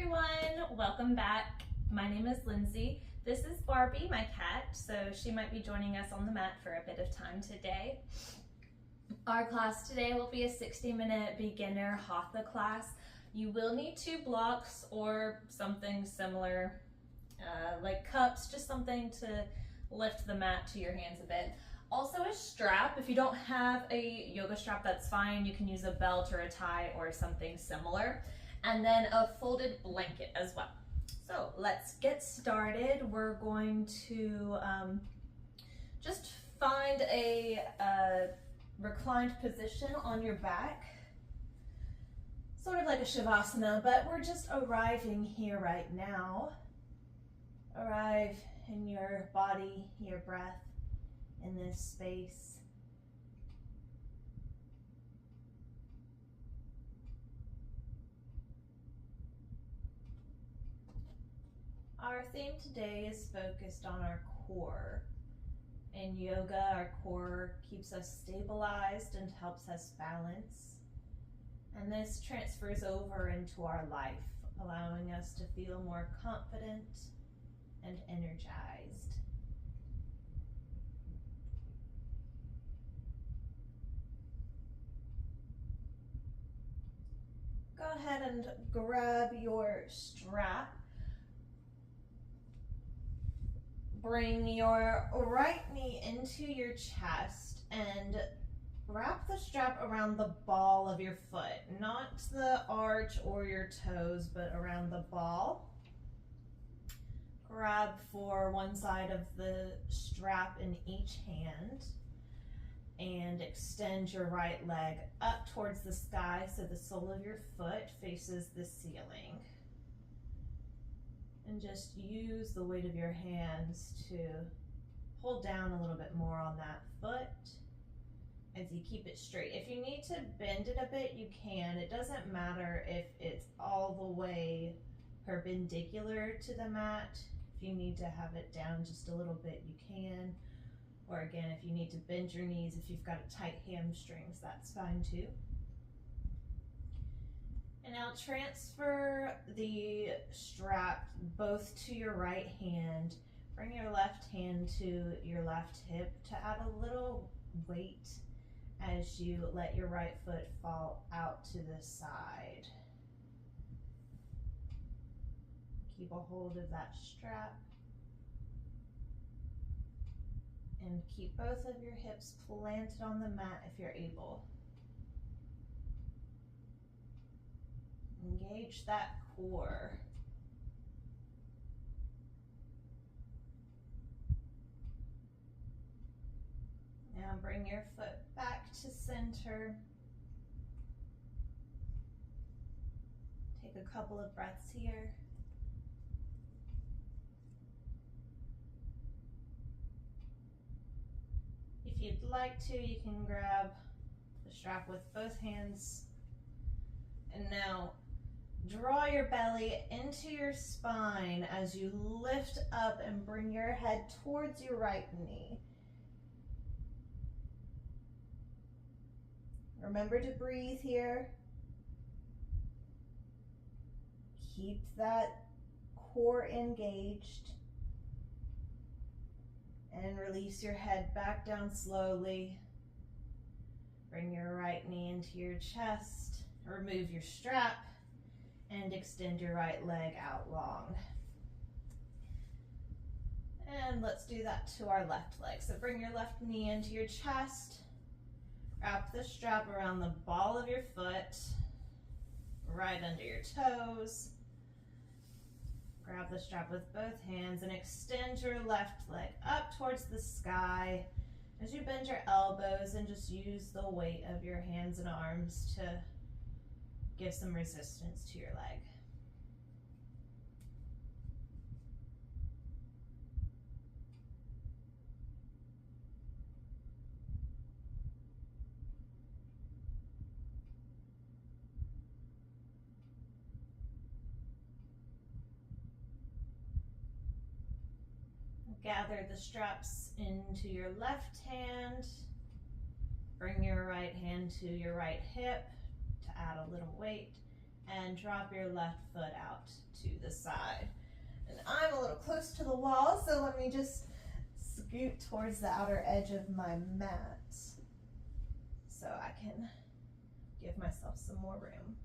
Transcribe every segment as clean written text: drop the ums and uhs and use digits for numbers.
everyone, welcome back. My name is Lindsay. This is Barbie, my cat, so she might be joining us on the mat for a bit of time today. Our class today will be a 60-minute beginner Hatha class. You will need 2 blocks or something similar, like cups, just something to lift the mat to your hands a bit. Also a strap. If you don't have a yoga strap, that's fine. You can use a belt or a tie or something similar. And then a folded blanket as well. So let's get started. We're going to just find a reclined position on your back, sort of like a Shavasana, but we're just arriving here right now. Arrive in your body, your breath in this space. Our theme today is focused on our core. In yoga, our core keeps us stabilized and helps us balance. And this transfers over into our life, allowing us to feel more confident and energized. Go ahead and grab your strap. Bring your right knee into your chest and wrap the strap around the ball of your foot, not the arch or your toes, but around the ball. Grab for one side of the strap in each hand and extend your right leg up towards the sky so the sole of your foot faces the ceiling. And just use the weight of your hands to pull down a little bit more on that foot as you keep it straight. If you need to bend it a bit, you can. It doesn't matter if it's all the way perpendicular to the mat. If you need to have it down just a little bit, you can. Or again, if you need to bend your knees, if you've got a tight hamstrings, that's fine too. And now transfer the strap both to your right hand. Bring your left hand to your left hip to add a little weight as you let your right foot fall out to the side. Keep a hold of that strap. And keep both of your hips planted on the mat if you're able. Engage that core. Now bring your foot back to center. Take a couple of breaths here. If you'd like to, you can grab the strap with both hands. And now draw your belly into your spine as you lift up and bring your head towards your right knee. Remember to breathe here. Keep that core engaged. And release your head back down slowly. Bring your right knee into your chest. Remove your strap. And extend your right leg out long. And let's do that to our left leg. So bring your left knee into your chest. Wrap the strap around the ball of your foot, right under your toes. Grab the strap with both hands and extend your left leg up towards the sky as you bend your elbows and just use the weight of your hands and arms to give some resistance to your leg. Gather the straps into your left hand. Bring your right hand to your right hip to add a little weight. and drop your left foot out to the side. And I'm a little close to the wall, so let me just scoot towards the outer edge of my mat so I can give myself some more room.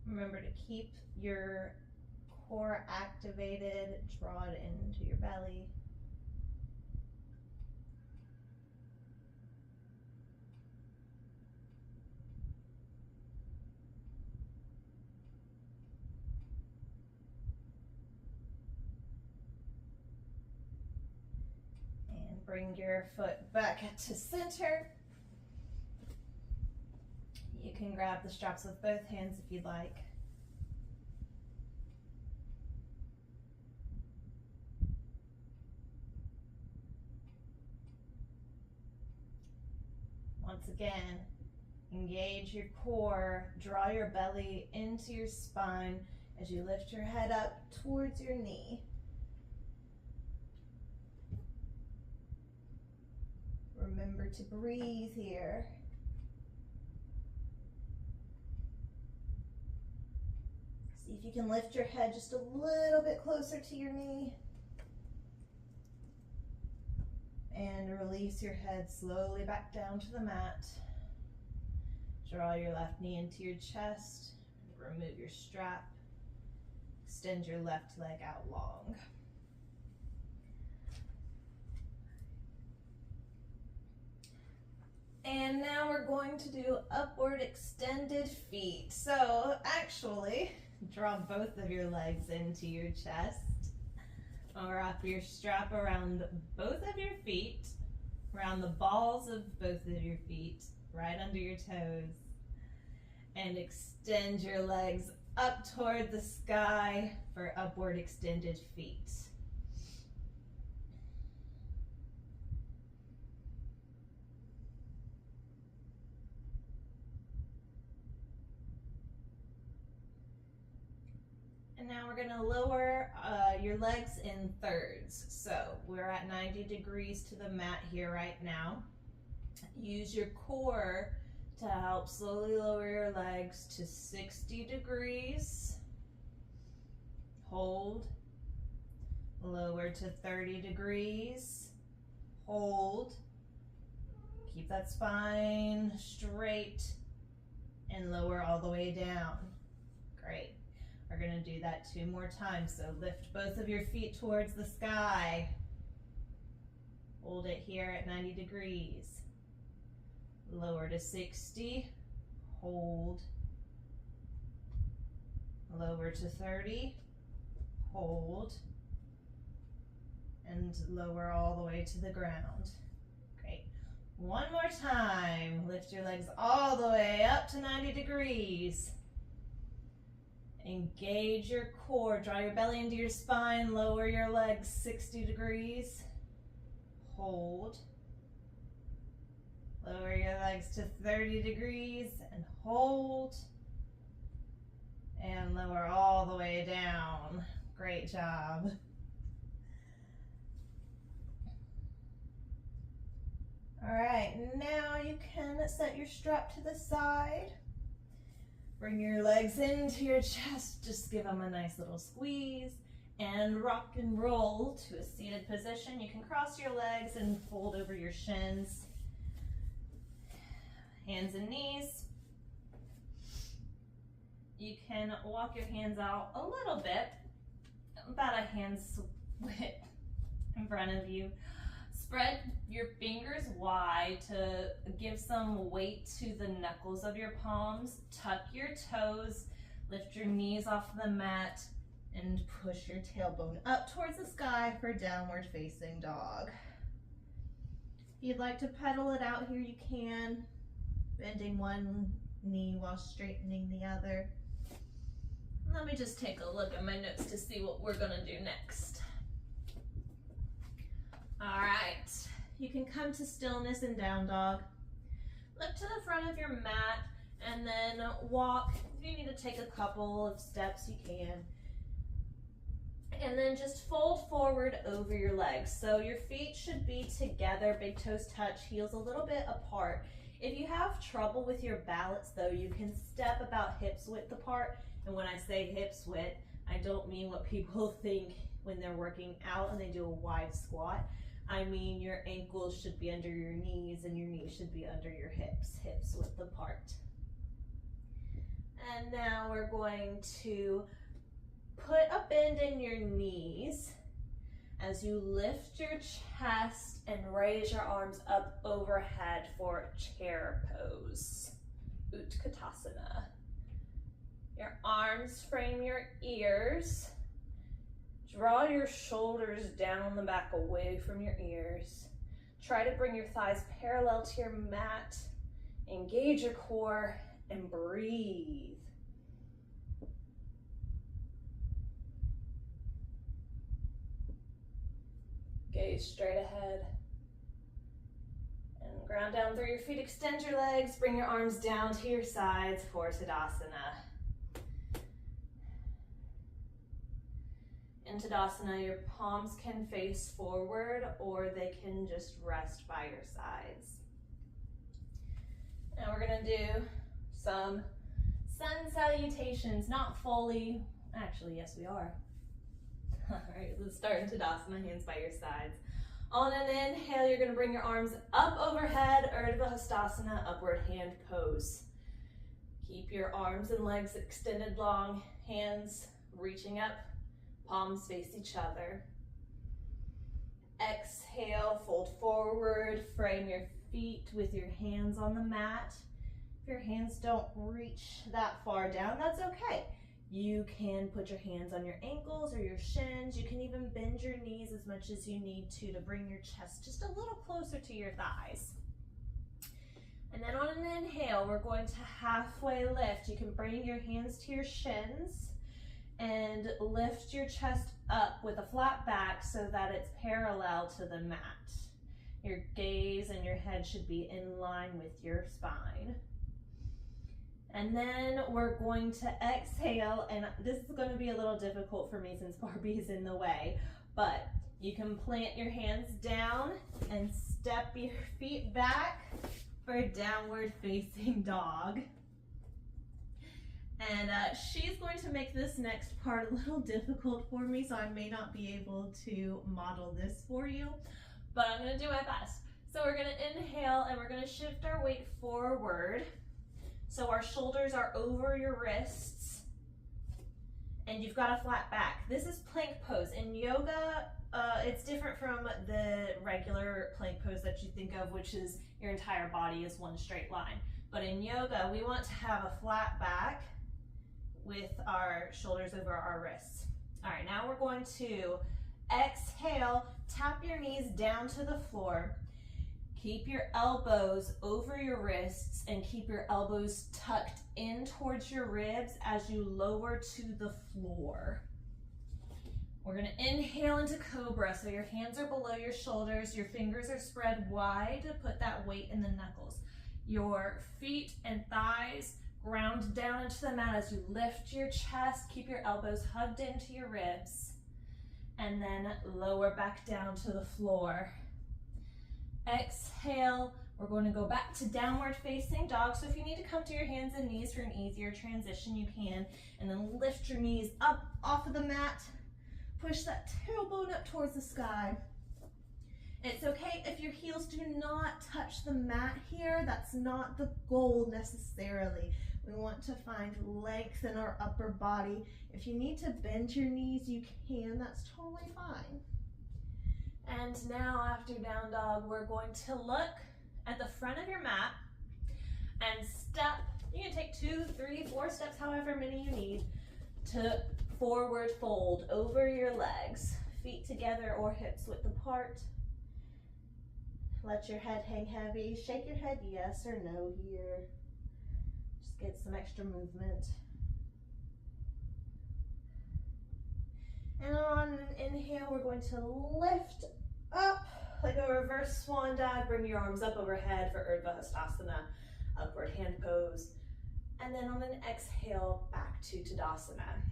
Remember to keep your core activated, draw it into your belly. And bring your foot back to center. You can grab the straps with both hands if you'd like. Once again, engage your core, draw your belly into your spine as you lift your head up towards your knee. Remember to breathe here. See if you can lift your head just a little bit closer to your knee. And release your head slowly back down to the mat. Draw your left knee into your chest. Remove your strap. Extend your left leg out long. And now we're going to do upward extended feet. So actually, draw both of your legs into your chest. Wrap your strap around both of your feet, around the balls of both of your feet, right under your toes. And extend your legs up toward the sky for upward extended feet. And now we're going to lower your legs in thirds. So we're at 90 degrees to the mat here right now. Use your core to help slowly lower your legs to 60 degrees. Hold. Lower to 30 degrees. Hold. Keep that spine straight and lower all the way down. Great. We're going to do that 2 more times. So lift both of your feet towards the sky. Hold it here at 90 degrees. Lower to 60. Hold. Lower to 30. Hold. And lower all the way to the ground. Great. 1 more time. Lift your legs all the way up to 90 degrees. Engage your core, draw your belly into your spine, lower your legs 60 degrees, hold. Lower your legs to 30 degrees and hold. And lower all the way down. Great job. All right, now you can set your strap to the side. Bring your legs into your chest, just give them a nice little squeeze, and rock and roll to a seated position. You can cross your legs and fold over your shins. Hands and knees. You can walk your hands out a little bit, about a hand's width in front of you. Spread your fingers wide to give some weight to the knuckles of your palms. Tuck your toes, lift your knees off the mat, and push your tailbone up towards the sky for downward facing dog. If you'd like to pedal it out here, you can, bending one knee while straightening the other. Let me just take a look at my notes to see what we're gonna do next. All right, you can come to stillness and down dog. Look to the front of your mat and then walk. If you need to take a couple of steps, you can. And then just fold forward over your legs. So your feet should be together, big toes touch, heels a little bit apart. If you have trouble with your balance though, you can step about hips width apart. And when I say hips width, I don't mean what people think when they're working out and they do a wide squat. I mean your ankles should be under your knees and your knees should be under your hips width apart. And now we're going to put a bend in your knees as you lift your chest and raise your arms up overhead for chair pose, Utkatasana. Your arms frame your ears. Draw your shoulders down the back away from your ears. Try to bring your thighs parallel to your mat. Engage your core and breathe. Gaze straight ahead. And ground down through your feet. Extend your legs. Bring your arms down to your sides for Tadasana. In Tadasana, your palms can face forward or they can just rest by your sides. Now we're gonna do some sun salutations, not fully, actually, yes we are. All right, let's start in Tadasana, hands by your sides. On an inhale, you're gonna bring your arms up overhead, Urdhva Hastasana, upward hand pose. Keep your arms and legs extended long, hands reaching up, palms face each other. Exhale, fold forward, frame your feet with your hands on the mat. If your hands don't reach that far down, that's okay. You can put your hands on your ankles or your shins. You can even bend your knees as much as you need to bring your chest just a little closer to your thighs. And then on an inhale, we're going to halfway lift. You can bring your hands to your shins and lift your chest up with a flat back so that it's parallel to the mat. Your gaze and your head should be in line with your spine. And then we're going to exhale, and this is going to be a little difficult for me since Barbie's in the way, but you can plant your hands down and step your feet back for downward facing dog. And she's going to make this next part a little difficult for me, so I may not be able to model this for you, but I'm going to do my best. So we're going to inhale and we're going to shift our weight forward. So our shoulders are over your wrists and you've got a flat back. This is plank pose. In yoga, it's different from the regular plank pose that you think of, which is your entire body is one straight line. But in yoga, we want to have a flat back with our shoulders over our wrists. All right, now we're going to exhale, tap your knees down to the floor. Keep your elbows over your wrists and keep your elbows tucked in towards your ribs as you lower to the floor. We're gonna inhale into Cobra, so your hands are below your shoulders, your fingers are spread wide to put that weight in the knuckles. Your feet and thighs ground down into the mat as you lift your chest, keep your elbows hugged into your ribs, and then lower back down to the floor. Exhale, we're going to go back to downward facing dog. So if you need to come to your hands and knees for an easier transition, you can. And then lift your knees up off of the mat. Push that tailbone up towards the sky. It's okay if your heels do not touch the mat here. That's not the goal necessarily. We want to find length in our upper body. If you need to bend your knees, you can. That's totally fine. And now after down dog, we're going to look at the front of your mat and step. You can take 2, 3, 4 steps, however many you need, to forward fold over your legs, feet together or hips width apart. Let your head hang heavy. Shake your head yes or no here. Just get some extra movement. And on an inhale, we're going to lift up like a reverse swan dive. Bring your arms up overhead for Urdhva Hastasana, upward hand pose. And then on an exhale, back to Tadasana.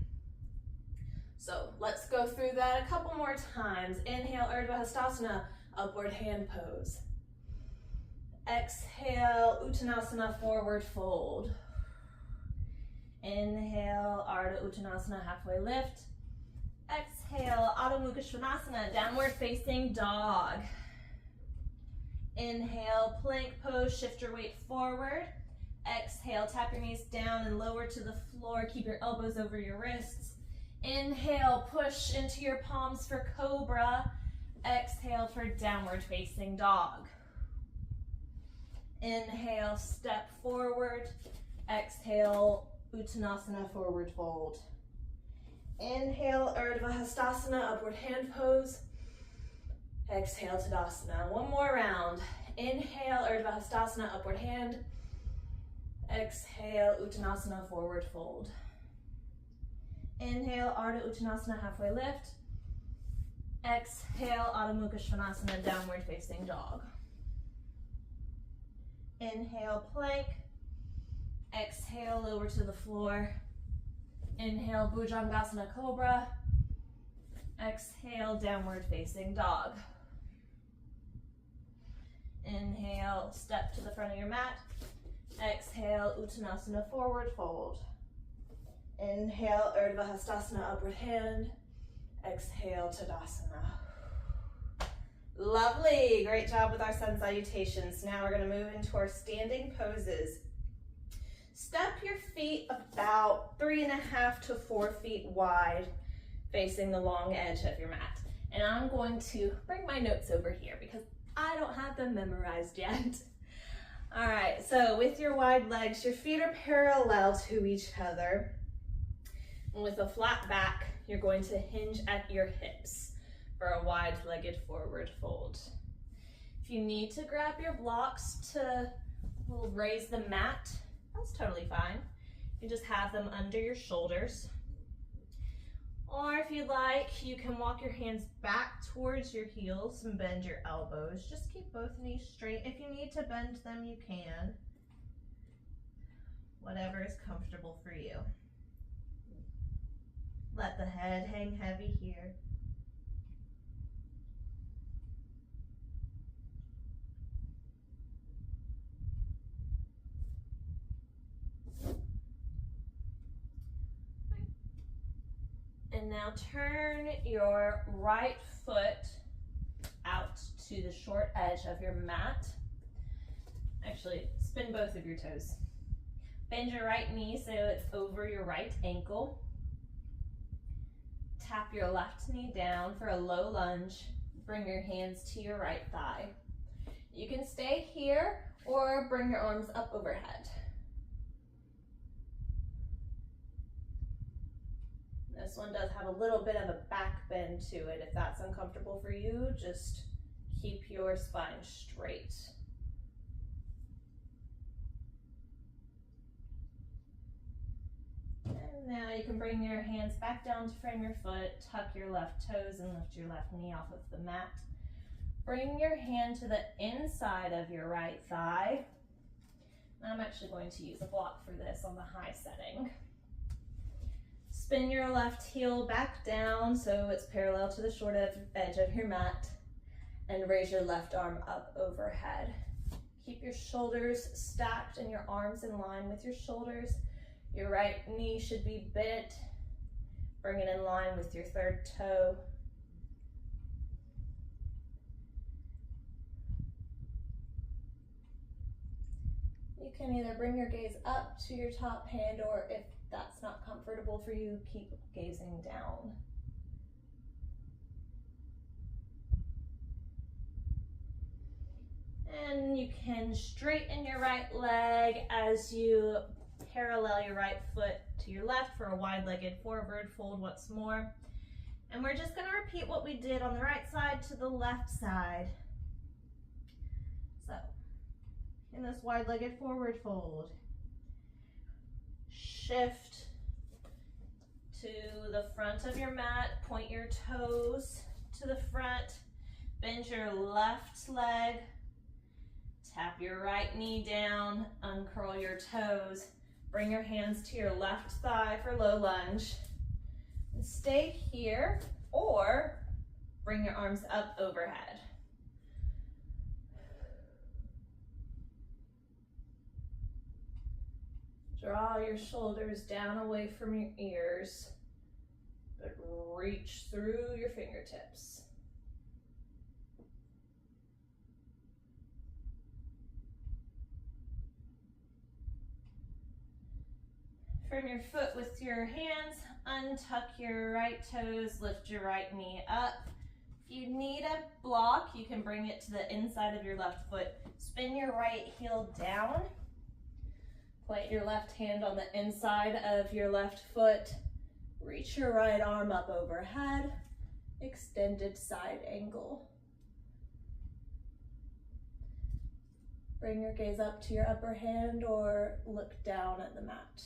So let's go through that a couple more times. Inhale, Urdhva Hastasana, upward hand pose. Exhale, Uttanasana, forward fold. Inhale, Ardha Uttanasana, halfway lift. Exhale, Adho Mukha Svanasana, downward facing dog. Inhale, plank pose, shift your weight forward. Exhale, tap your knees down and lower to the floor. Keep your elbows over your wrists. Inhale, push into your palms for cobra. Exhale for downward facing dog. Inhale, step forward. Exhale, Uttanasana, forward fold. Inhale, Urdhva Hastasana, upward hand pose. Exhale, Tadasana. One more round. Inhale, Urdhva Hastasana, upward hand. Exhale, Uttanasana, forward fold. Inhale, Ardha Uttanasana, halfway lift. Exhale, Adho Mukha Svanasana, downward facing dog. Inhale, plank. Exhale, lower to the floor. Inhale, Bhujangasana, cobra. Exhale, downward facing dog. Inhale, step to the front of your mat. Exhale, Uttanasana, forward fold. Inhale, Urdhva Hastasana, upward hand. Exhale, Tadasana. Lovely, great job with our sun salutations. Now we're gonna move into our standing poses. Step your feet about 3.5 to 4 feet wide, facing the long edge of your mat. And I'm going to bring my notes over here because I don't have them memorized yet. All right, so with your wide legs, your feet are parallel to each other. And with a flat back, you're going to hinge at your hips for a wide-legged forward fold. If you need to grab your blocks to raise the mat, that's totally fine. You just have them under your shoulders. Or if you'd like, you can walk your hands back towards your heels and bend your elbows. Just keep both knees straight. If you need to bend them, you can. Whatever is comfortable for you. Let the head hang heavy here. And now turn your right foot out to the short edge of your mat. Actually, spin both of your toes. Bend your right knee so it's over your right ankle. Tap your left knee down for a low lunge. Bring your hands to your right thigh. You can stay here or bring your arms up overhead. This one does have a little bit of a back bend to it. If that's uncomfortable for you, just keep your spine straight. And now you can bring your hands back down to frame your foot, tuck your left toes and lift your left knee off of the mat. Bring your hand to the inside of your right thigh. I'm actually going to use a block for this on the high setting. Spin your left heel back down so it's parallel to the short edge of your mat, and raise your left arm up overhead. Keep your shoulders stacked and your arms in line with your shoulders. Your right knee should be bent. Bring it in line with your third toe. You can either bring your gaze up to your top hand, or if that's not comfortable for you, keep gazing down. And you can straighten your right leg as you parallel your right foot to your left for a wide-legged forward fold once more. And we're just going to repeat what we did on the right side to the left side. So, in this wide-legged forward fold, shift to the front of your mat, point your toes to the front, bend your left leg, tap your right knee down, uncurl your toes, bring your hands to your left thigh for low lunge, and stay here or bring your arms up overhead. Draw your shoulders down away from your ears, but reach through your fingertips. From your foot with your hands, untuck your right toes, lift your right knee up. If you need a block, you can bring it to the inside of your left foot. Spin your right heel down. Plant your left hand on the inside of your left foot. Reach your right arm up overhead. Extended side angle. Bring your gaze up to your upper hand or look down at the mat.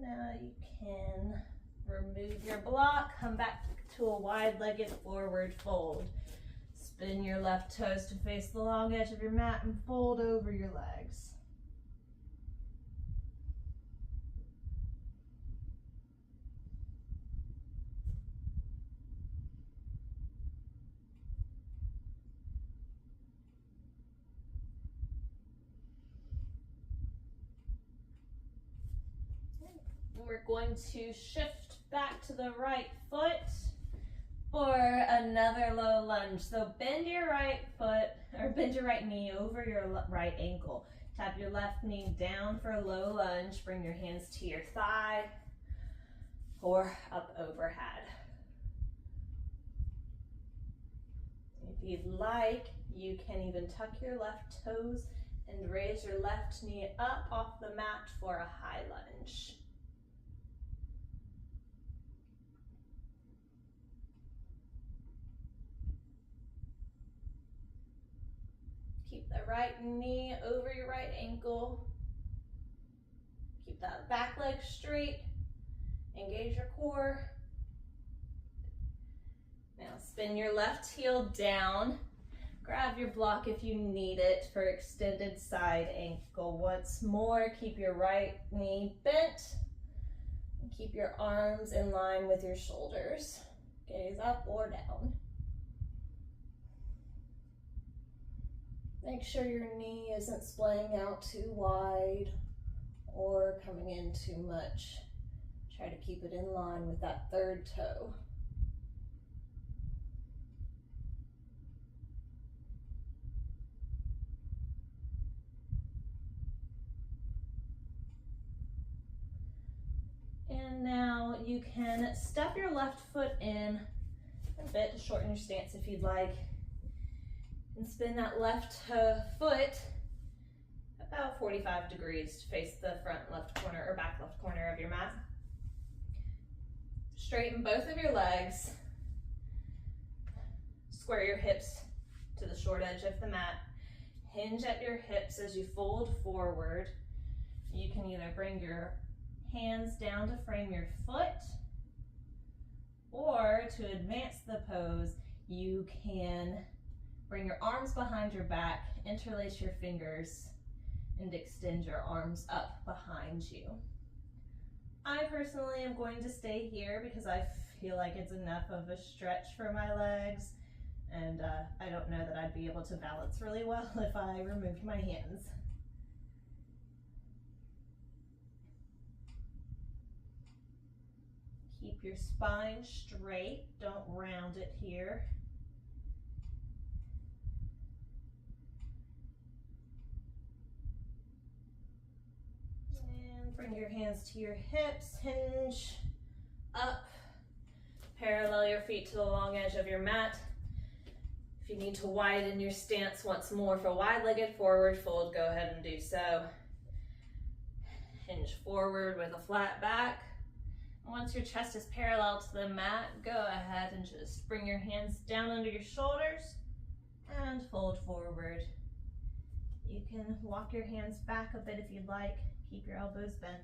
Now you can remove your block, come back to a wide-legged forward fold. Spin your left toes to face the long edge of your mat and fold over your legs. We're going to shift back to the right foot for another low lunge. So bend your right foot, or bend your right knee over your right ankle. Tap your left knee down for a low lunge. Bring your hands to your thigh or up overhead. If you'd like, you can even tuck your left toes and raise your left knee up off the mat for a high lunge. Keep the right knee over your right ankle. Keep that back leg straight. Engage your core. Now spin your left heel down. Grab your block if you need it for extended side ankle. Once more, keep your right knee bent. And keep your arms in line with your shoulders. Gaze up or down. Make sure your knee isn't splaying out too wide or coming in too much. Try to keep it in line with that third toe. And now you can step your left foot in a bit to shorten your stance if you'd like. And spin that left foot about 45 degrees to face the front left corner or back left corner of your mat. Straighten both of your legs. Square your hips to the short edge of the mat. Hinge at your hips as you fold forward. You can either bring your hands down to frame your foot, or to advance the pose, you can bring your arms behind your back, interlace your fingers, and extend your arms up behind you. I personally am going to stay here because I feel like it's enough of a stretch for my legs, and I don't know that I'd be able to balance really well if I removed my hands. Keep your spine straight, don't round it here. And bring your hands to your hips, hinge up, parallel your feet to the long edge of your mat. If you need to widen your stance once more for wide-legged forward fold, go ahead and do so. Hinge forward with a flat back. Once your chest is parallel to the mat, go ahead and just bring your hands down under your shoulders and fold forward. You can walk your hands back a bit if you'd like. Keep your elbows bent.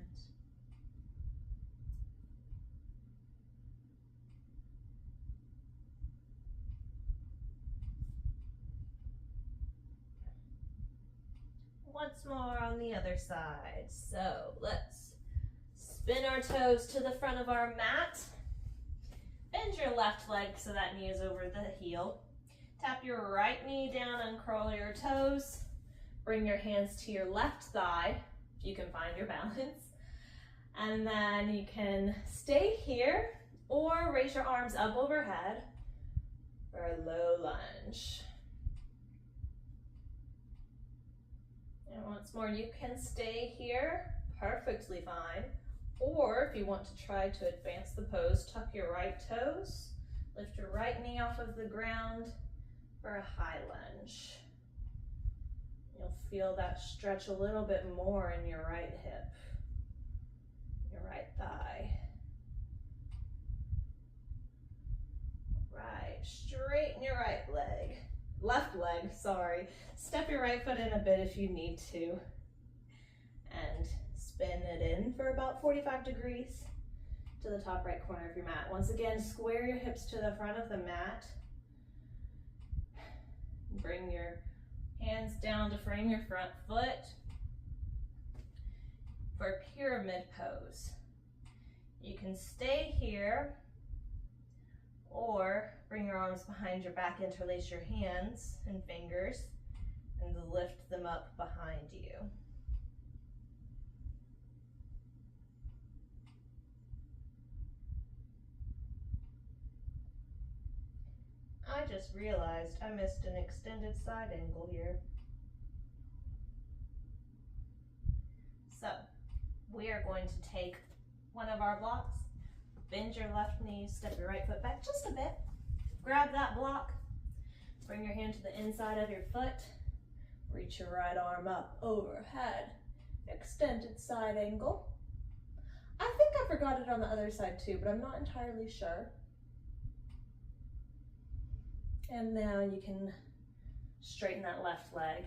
once more on the other side. So let's spin our toes to the front of our mat. Bend your left leg so that knee is over the heel. Tap your right knee down, uncurl your toes. Bring your hands to your left thigh, if you can find your balance. And then you can stay here or raise your arms up overhead for a low lunge. And once more, you can stay here, perfectly fine. Or if you want to try to advance the pose, tuck your right toes, lift your right knee off of the ground for a high lunge. You'll feel that stretch a little bit more in your right hip, your right thigh. Right, straighten your left leg, sorry. Step your right foot in a bit if you need to. And spin it in for about 45 degrees to the top right corner of your mat. Once again, square your hips to the front of the mat. Bring your hands down to frame your front foot for pyramid pose. You can stay here or bring your arms behind your back, interlace your hands and fingers, and lift them up behind you. I just realized I missed an extended side angle here. So we are going to take one of our blocks, bend your left knee, step your right foot back just a bit, grab that block, bring your hand to the inside of your foot, reach your right arm up overhead, extended side angle. I think I forgot it on the other side too, but I'm not entirely sure. And now you can straighten that left leg.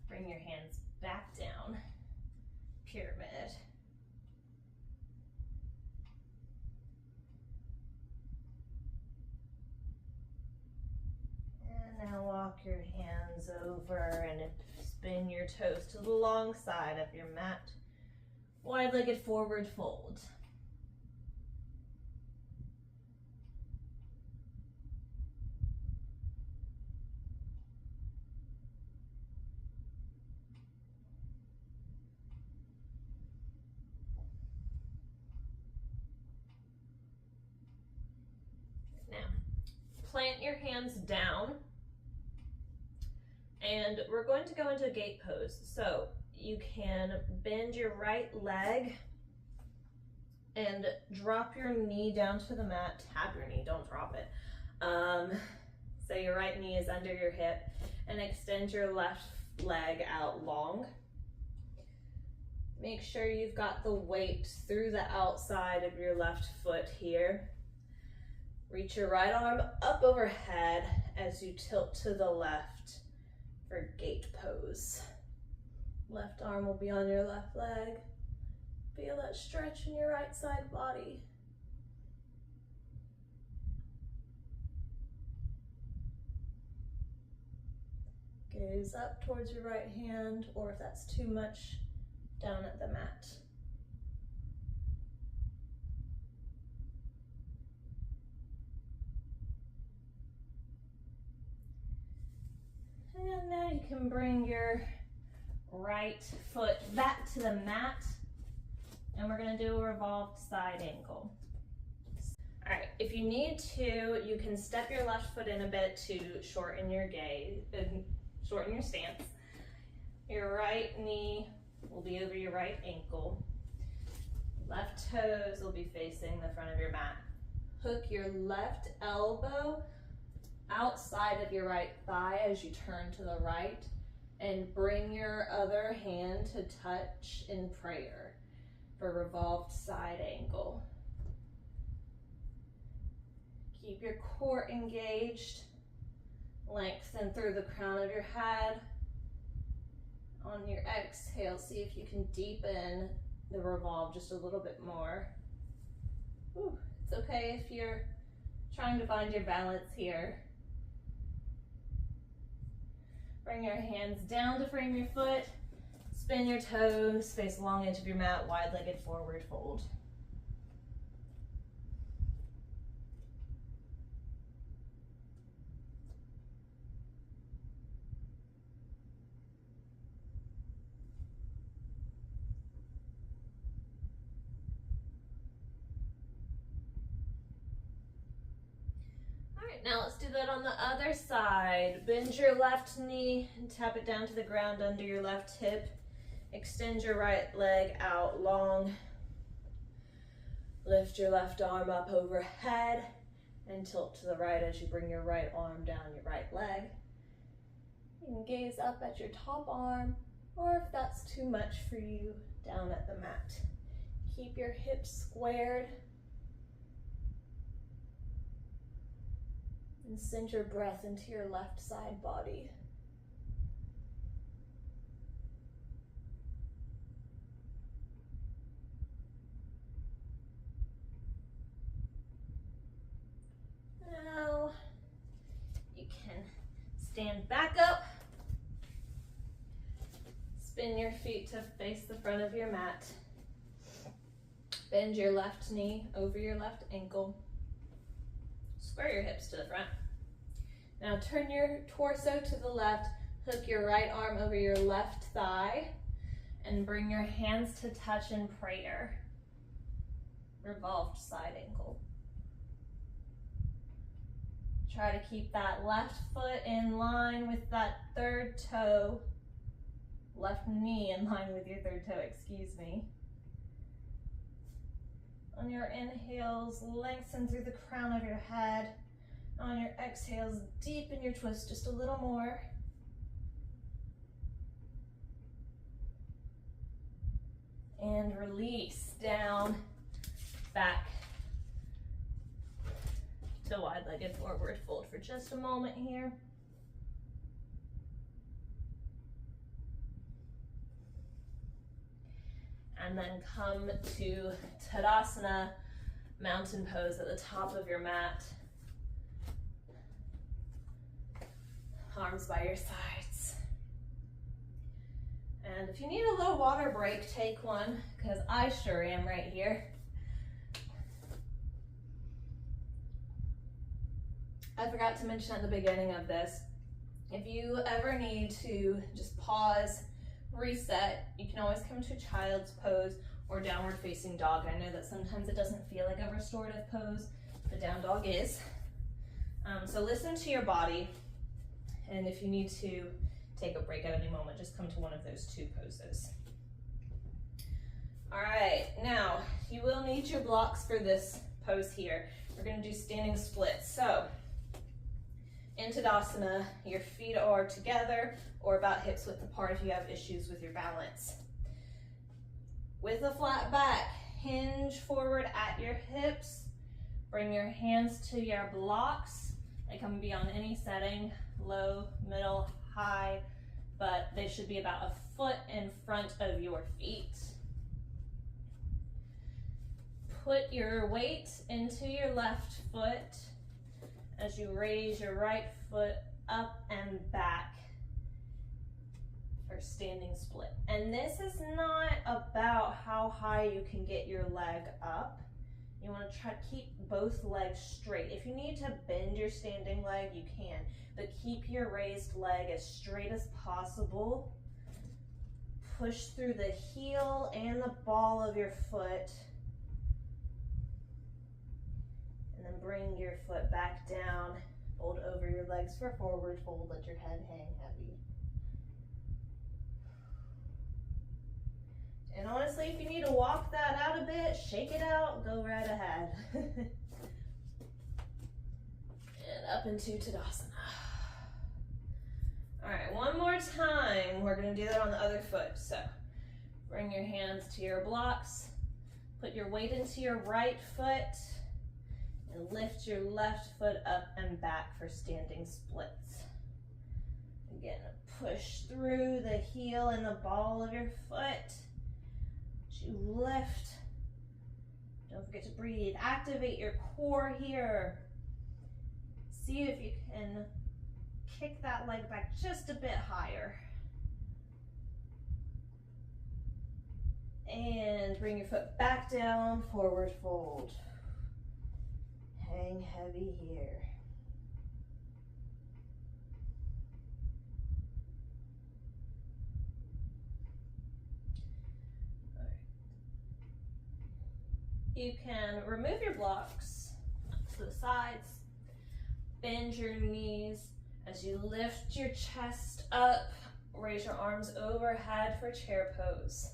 Bring your hands back down, pyramid. And now walk your hands over and spin your toes to the long side of your mat. Wide-legged forward fold. Plant your hands down, and we're going to go into a gate pose. So you can bend your right leg and drop your knee down to the mat. Tap your knee, don't drop it. So your right knee is under your hip, and extend your left leg out long. Make sure you've got the weight through the outside of your left foot here. Reach your right arm up overhead as you tilt to the left for gate pose. Left arm will be on your left leg. Feel that stretch in your right side body. Gaze up towards your right hand, or if that's too much, down at the mat. And now you can bring your right foot back to the mat, and we're going to do a revolved side angle. All right, if you need to, you can step your left foot in a bit to shorten your shorten your stance. Your right knee will be over your right ankle. Left toes will be facing the front of your mat. Hook your left elbow outside of your right thigh as you turn to the right, and bring your other hand to touch in prayer for revolved side angle. Keep your core engaged. Lengthen through the crown of your head. On your exhale, see if you can deepen the revolve just a little bit more. Whew. It's okay if you're trying to find your balance here. Bring your hands down to frame your foot. Spin your toes, face the long edge of your mat, wide-legged forward fold. Now let's do that on the other side. Bend your left knee and tap it down to the ground under your left hip. Extend your right leg out long. Lift your left arm up overhead and tilt to the right as you bring your right arm down your right leg. You can gaze up at your top arm, or if that's too much for you, down at the mat. Keep your hips squared. And send your breath into your left side body. Now you can stand back up. Spin your feet to face the front of your mat. Bend your left knee over your left ankle. Square your hips to the front. Now turn your torso to the left, hook your right arm over your left thigh, and bring your hands to touch in prayer. Revolved side ankle. Try to keep that left foot in line with that third toe, left knee in line with your third toe, excuse me. On your inhales, lengthen through the crown of your head. On your exhales, deepen your twist just a little more. And release down, back to wide-legged forward fold for just a moment here. And then come to Tadasana, mountain pose at the top of your mat. Arms by your sides. And if you need a little water break, take one, because I sure am right here. I forgot to mention at the beginning of this, if you ever need to just pause, reset, you can always come to child's pose or downward facing dog. I know that sometimes it doesn't feel like a restorative pose, but down dog is. So listen to your body, and if you need to take a break at any moment, just come to one of those two poses. All right, now you will need your blocks for this pose here. We're gonna do standing splits. So in Tadasana, your feet are together or about hips width apart if you have issues with your balance. With a flat back, hinge forward at your hips. Bring your hands to your blocks. They can be on any setting, low, middle, high, but they should be about a foot in front of your feet. Put your weight into your left foot as you raise your right foot up and back for standing split. And this is not about how high you can get your leg up. You want to try to keep both legs straight. If you need to bend your standing leg, you can, but keep your raised leg as straight as possible. Push through the heel and the ball of your foot. And then bring your foot back down. Fold over your legs for forward fold. Let your head hang heavy. And honestly, if you need to walk that out a bit, shake it out, go right ahead. And up into Tadasana. All right, one more time. We're gonna do that on the other foot. So bring your hands to your blocks, put your weight into your right foot, and lift your left foot up and back for standing splits. Again, push through the heel and the ball of your foot. You lift. Don't forget to breathe. Activate your core here. See if you can kick that leg back just a bit higher. And bring your foot back down, forward fold. Hang heavy here. All right. You can remove your blocks to the sides. Bend your knees as you lift your chest up. Raise your arms overhead for chair pose.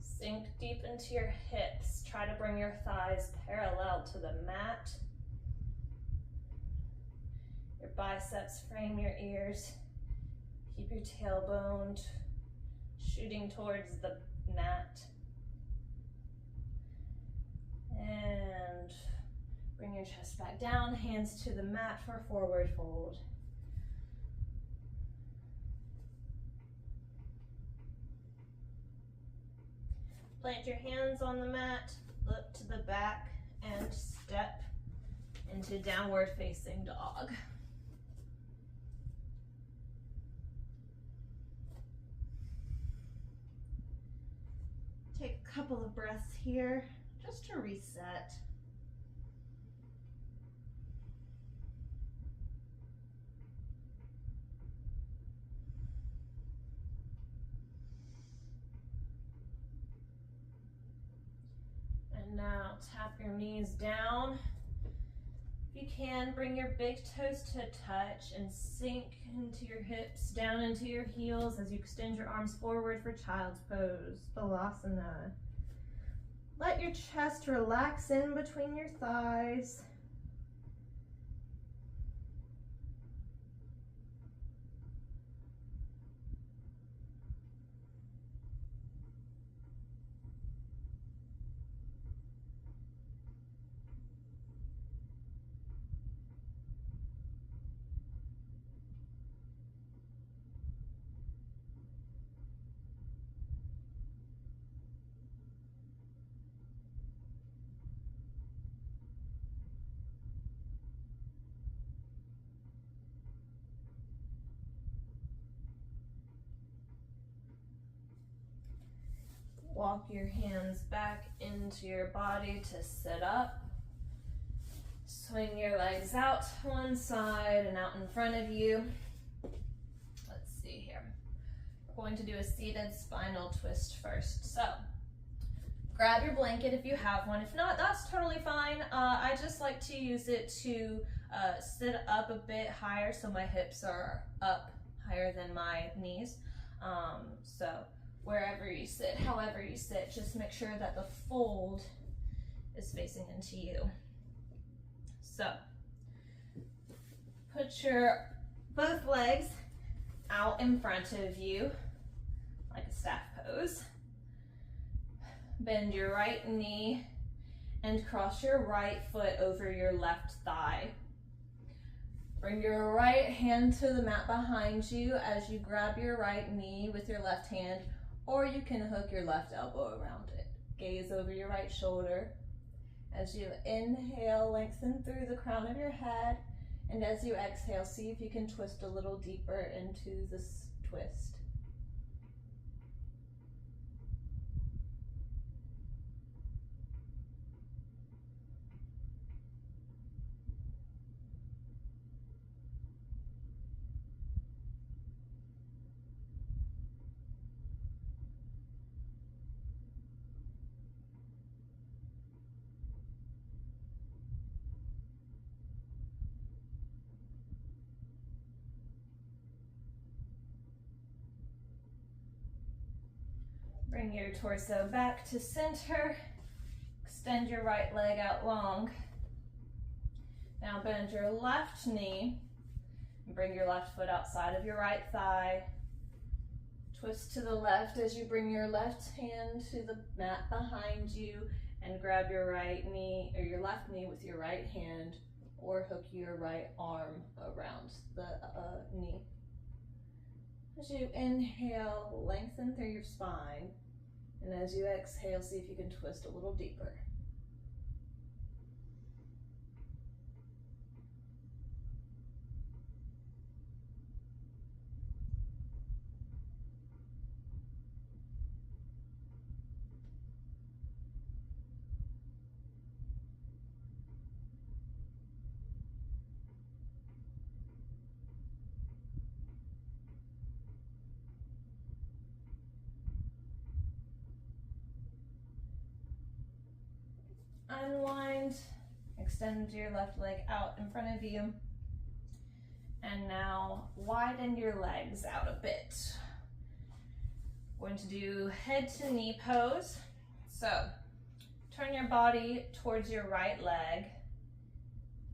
Sink deep into your hips. Try to bring your thighs parallel to the mat. Your biceps frame your ears. Keep your tailbone shooting towards the mat. And bring your chest back down, hands to the mat for forward fold. Plant your hands on the mat, look to the back, and step into downward facing dog. Take a couple of breaths here just to reset. And now tap your knees down. If you can, bring your big toes to touch and sink into your hips, down into your heels as you extend your arms forward for child's pose, Balasana. Let your chest relax in between your thighs. Walk your hands back into your body to sit up. Swing your legs out to one side and out in front of you. Let's see here. We're going to do a seated spinal twist first. So grab your blanket if you have one. If not, that's totally fine. I just like to use it to sit up a bit higher so my hips are up higher than my knees. So wherever you sit, however you sit, just make sure that the fold is facing into you. So put your both legs out in front of you like a staff pose. Bend your right knee and cross your right foot over your left thigh. Bring your right hand to the mat behind you as you grab your right knee with your left hand, or you can hook your left elbow around it. Gaze over your right shoulder. As you inhale, lengthen through the crown of your head, and as you exhale, see if you can twist a little deeper into this twist. Bring your torso back to center. Extend your right leg out long. Now bend your left knee and bring your left foot outside of your right thigh. Twist to the left as you bring your left hand to the mat behind you and grab your right knee or your left knee with your right hand, or hook your right arm around the knee. As you inhale, lengthen through your spine, and as you exhale, see if you can twist a little deeper. extend your left leg out in front of you. And now widen your legs out a bit. We're going to do head to knee pose. So turn your body towards your right leg.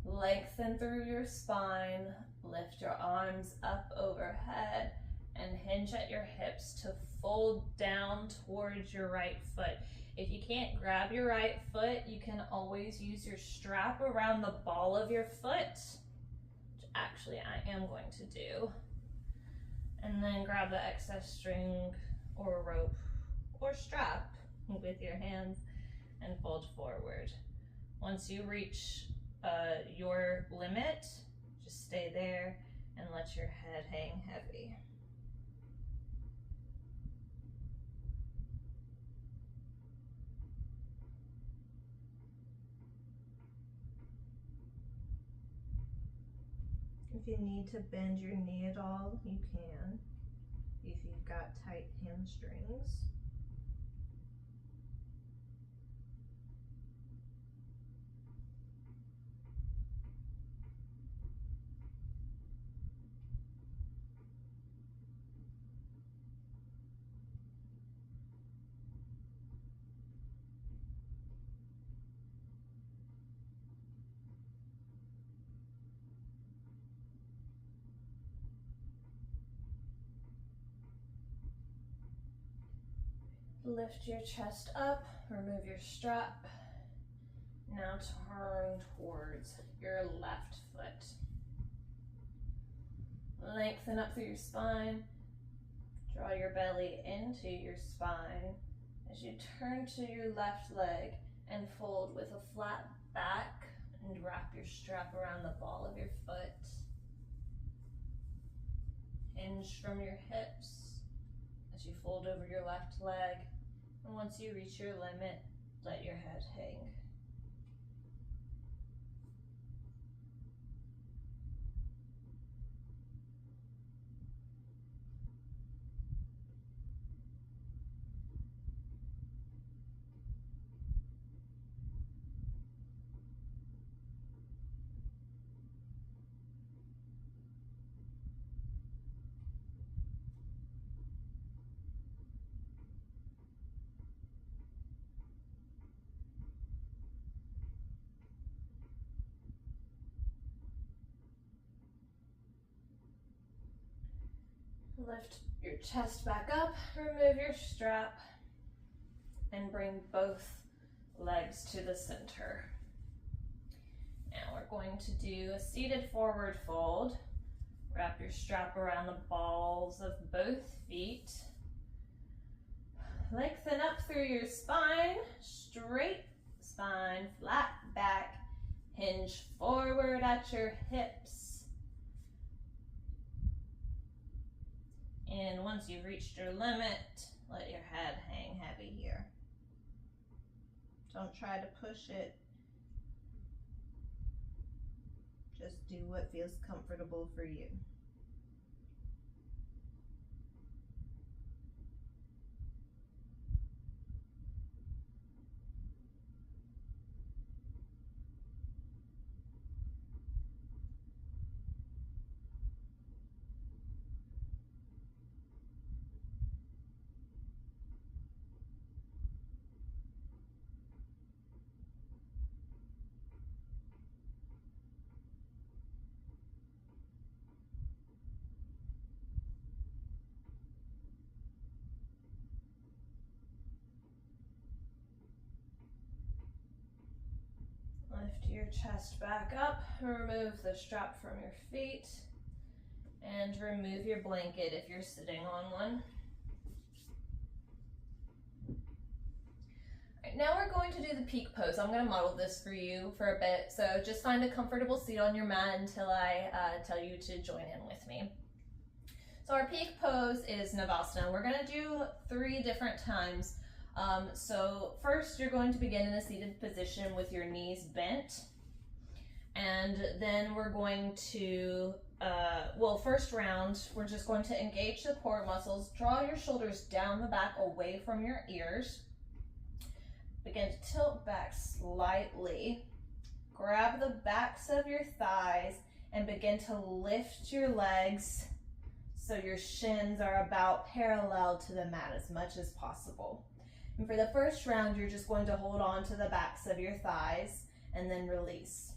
Lengthen through your spine. Lift your arms up overhead and hinge at your hips to fold down towards your right foot. If you can't grab your right foot, you can always use your strap around the ball of your foot, which actually I am going to do. And then grab the excess string or rope or strap with your hands and fold forward. Once you reach your limit, just stay there and let your head hang heavy. If you need to bend your knee at all, you can, if you've got tight hamstrings. Lift your chest up, remove your strap. Now turn towards your left foot. Lengthen up through your spine. Draw your belly into your spine as you turn to your left leg and fold with a flat back and wrap your strap around the ball of your foot. Hinge from your hips as you fold over your left leg. And once you reach your limit, let your head hang. Lift your chest back up, remove your strap, and bring both legs to the center. Now we're going to do a seated forward fold. Wrap your strap around the balls of both feet. Lengthen up through your spine, straight spine, flat back, hinge forward at your hips. And once you've reached your limit, let your head hang heavy here. Don't try to push it. Just do what feels comfortable for you. Lift your chest back up, remove the strap from your feet, and remove your blanket if you're sitting on one. All right, now we're going to do the peak pose. I'm going to model this for you for a bit, so just find a comfortable seat on your mat until I tell you to join in with me. So our peak pose is Navasana. We're going to do 3 different times. So first you're going to begin in a seated position with your knees bent, and then we're going to, first round, we're just going to engage the core muscles, draw your shoulders down the back away from your ears, begin to tilt back slightly, grab the backs of your thighs and begin to lift your legs so your shins are about parallel to the mat as much as possible. And for the first round, you're just going to hold on to the backs of your thighs and then release.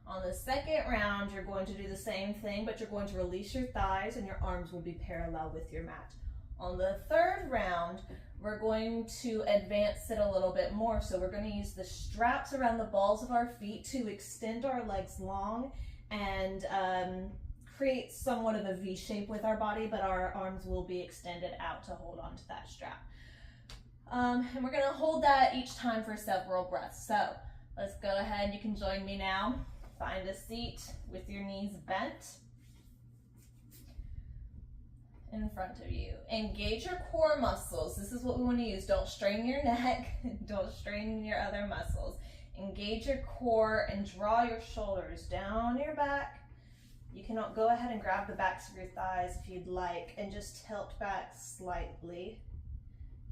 On the second round, you're going to do the same thing, but you're going to release your thighs and your arms will be parallel with your mat. On the third round, we're going to advance it a little bit more. So we're going to use the straps around the balls of our feet to extend our legs long and create somewhat of a V shape with our body, but our arms will be extended out to hold on to that strap. And we're going to hold that each time for several breaths. So let's go ahead. You can join me now. Find a seat with your knees bent in front of you. Engage your core muscles. This is what we want to use. Don't strain your neck. Don't strain your other muscles. Engage your core and draw your shoulders down your back. You can go ahead and grab the backs of your thighs if you'd like and just tilt back slightly.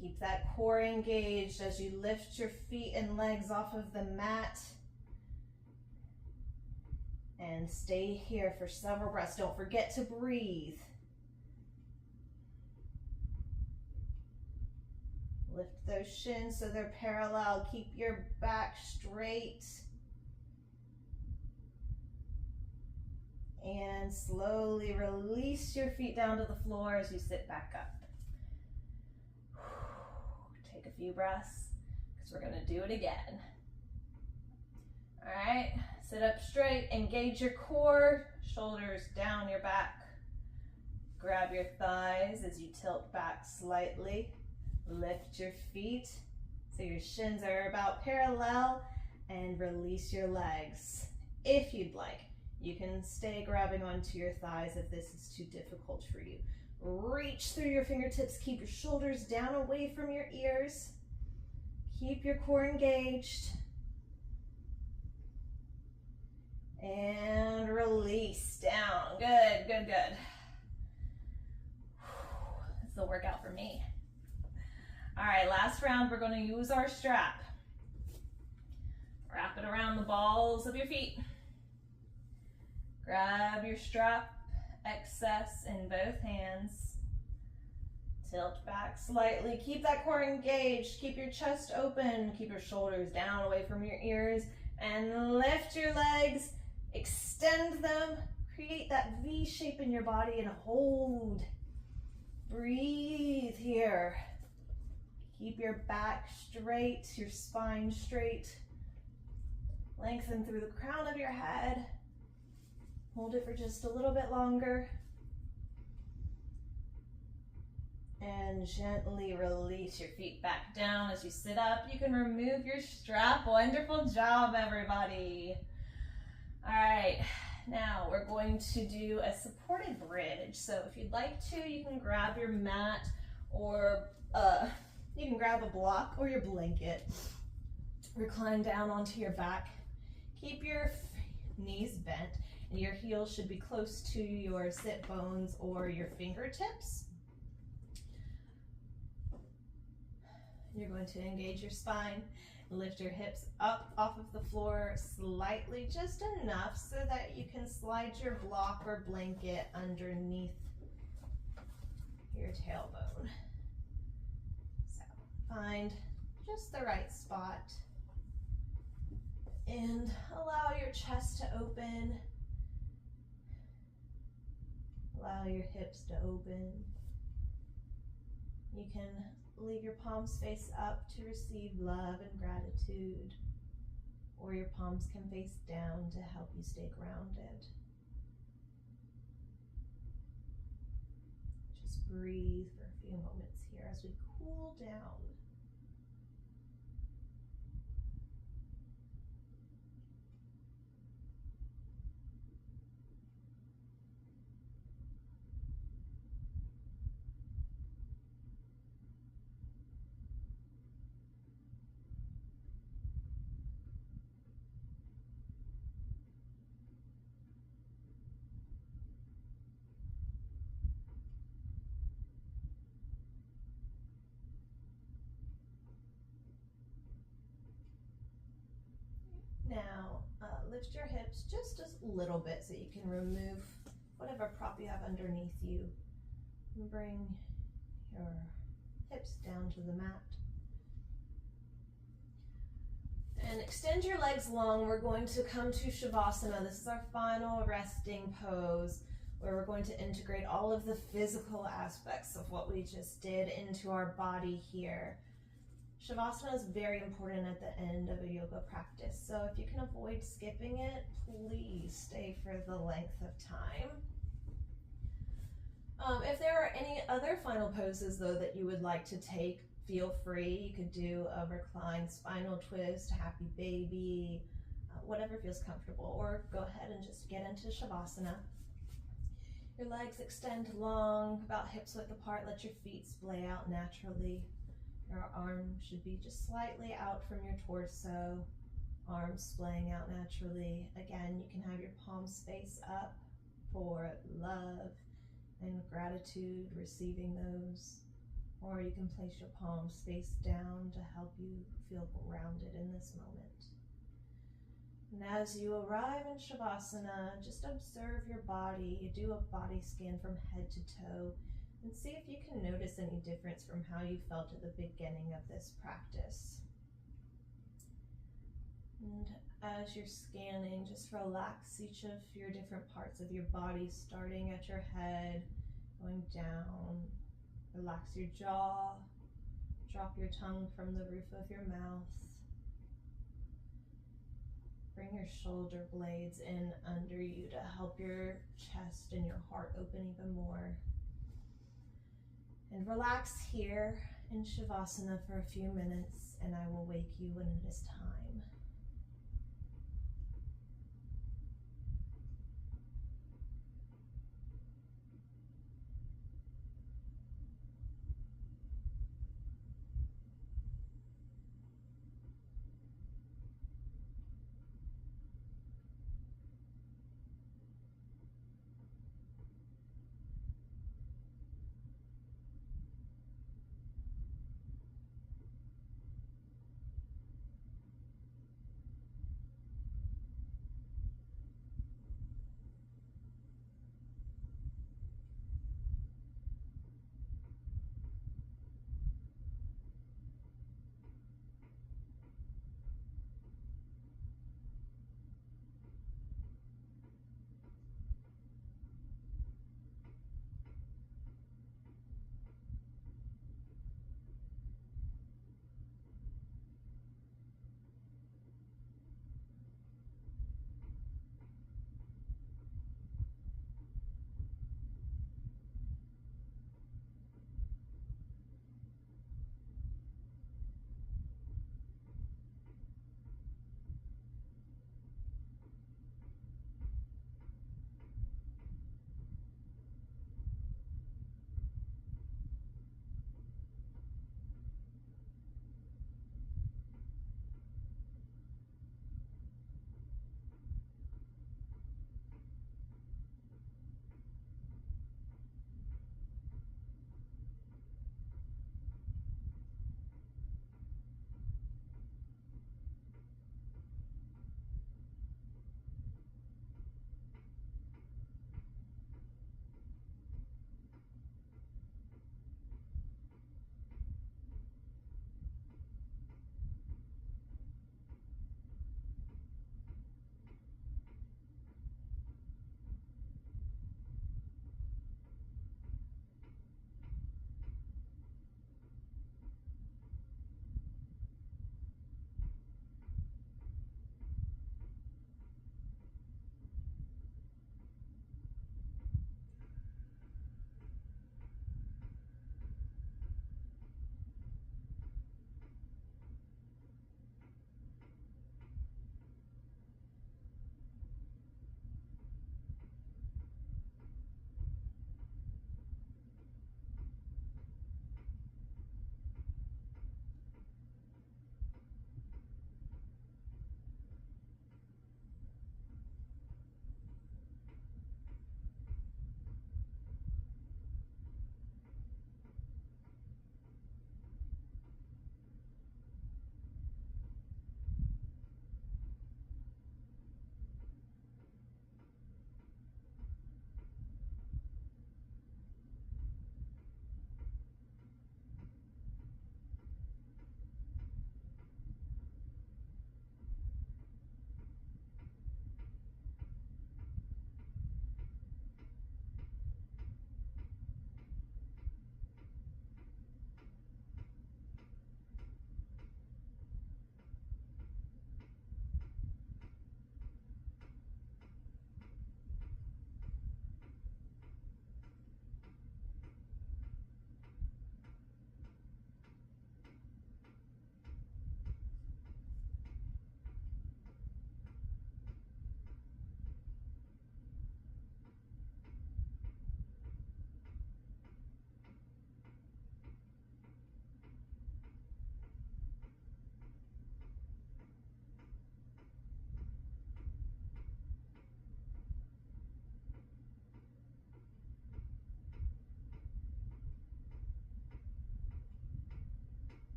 Keep that core engaged as you lift your feet and legs off of the mat. And stay here for several breaths. Don't forget to breathe. Lift those shins so they're parallel. Keep your back straight. And slowly release your feet down to the floor as you sit back up. Take a few breaths because we're going to do it again. All right, sit up straight, engage your core, shoulders down your back. Grab your thighs as you tilt back slightly. Lift your feet so your shins are about parallel and release your legs. If you'd like, you can stay grabbing onto your thighs if this is too difficult for you. Reach through your fingertips, keep your shoulders down away from your ears. Keep your core engaged. And release down. Good, good, good. This is a workout for me. All right, last round, we're going to use our strap. Wrap it around the balls of your feet. Grab your strap, excess in both hands. Tilt back slightly. Keep that core engaged. Keep your chest open. Keep your shoulders down away from your ears. And lift your legs. Extend them. Create that V shape in your body and hold. Breathe here. Keep your back straight, your spine straight. Lengthen through the crown of your head. Hold it for just a little bit longer. And gently release your feet back down as you sit up. You can remove your strap. Wonderful job, everybody. All right, now we're going to do a supported bridge. So if you'd like to, you can grab your mat or you can grab a block or your blanket. Recline down onto your back. Keep your knees bent and your heels should be close to your sit bones or your fingertips. You're going to engage your spine, lift your hips up off of the floor slightly, just enough so that you can slide your block or blanket underneath your tailbone. So find just the right spot and allow your chest to open. Allow your hips to open. You can leave your palms face up to receive love and gratitude, or your palms can face down to help you stay grounded. Just breathe for a few moments here as we cool down. lift your hips just a little bit so you can remove whatever prop you have underneath you. And bring your hips down to the mat. And extend your legs long. We're going to come to Shavasana. This is our final resting pose where we're going to integrate all of the physical aspects of what we just did into our body here. Shavasana is very important at the end of a yoga practice, so if you can avoid skipping it, please stay for the length of time. If there are any other final poses though that you would like to take, feel free. You could do a reclined spinal twist, happy baby, whatever feels comfortable, or go ahead and just get into Shavasana. Your legs extend long, about hips width apart. Let your feet splay out naturally. Your arms should be just slightly out from your torso, arms splaying out naturally. Again, you can have your palms face up for love and gratitude, receiving those. Or you can place your palms face down to help you feel grounded in this moment. And as you arrive in Shavasana, just observe your body. Do a body scan from head to toe and see if you can notice any difference from how you felt at the beginning of this practice. And as you're scanning, just relax each of your different parts of your body, starting at your head, going down. Relax your jaw, drop your tongue from the roof of your mouth. Bring your shoulder blades in under you to help your chest and your heart open even more. And relax here in Shavasana for a few minutes, and I will wake you when it is time.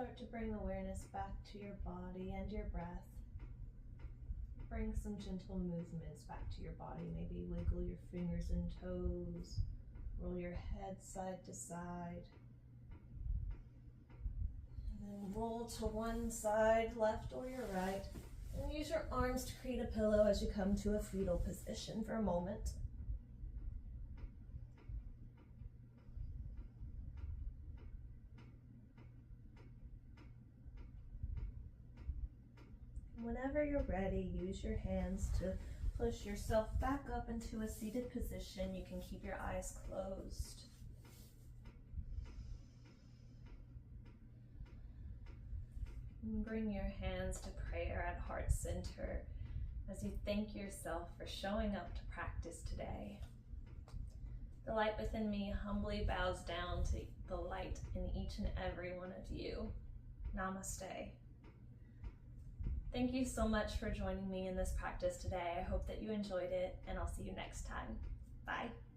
start to bring awareness back to your body and your breath. Bring some gentle movements back to your body. Maybe wiggle your fingers and toes. Roll your head side to side. And then roll to one side, left or your right. And use your arms to create a pillow as you come to a fetal position for a moment. Whenever you're ready, use your hands to push yourself back up into a seated position. You can keep your eyes closed. And bring your hands to prayer at heart center as you thank yourself for showing up to practice today. The light within me humbly bows down to the light in each and every one of you. Namaste. Thank you so much for joining me in this practice today. I hope that you enjoyed it, and I'll see you next time. Bye.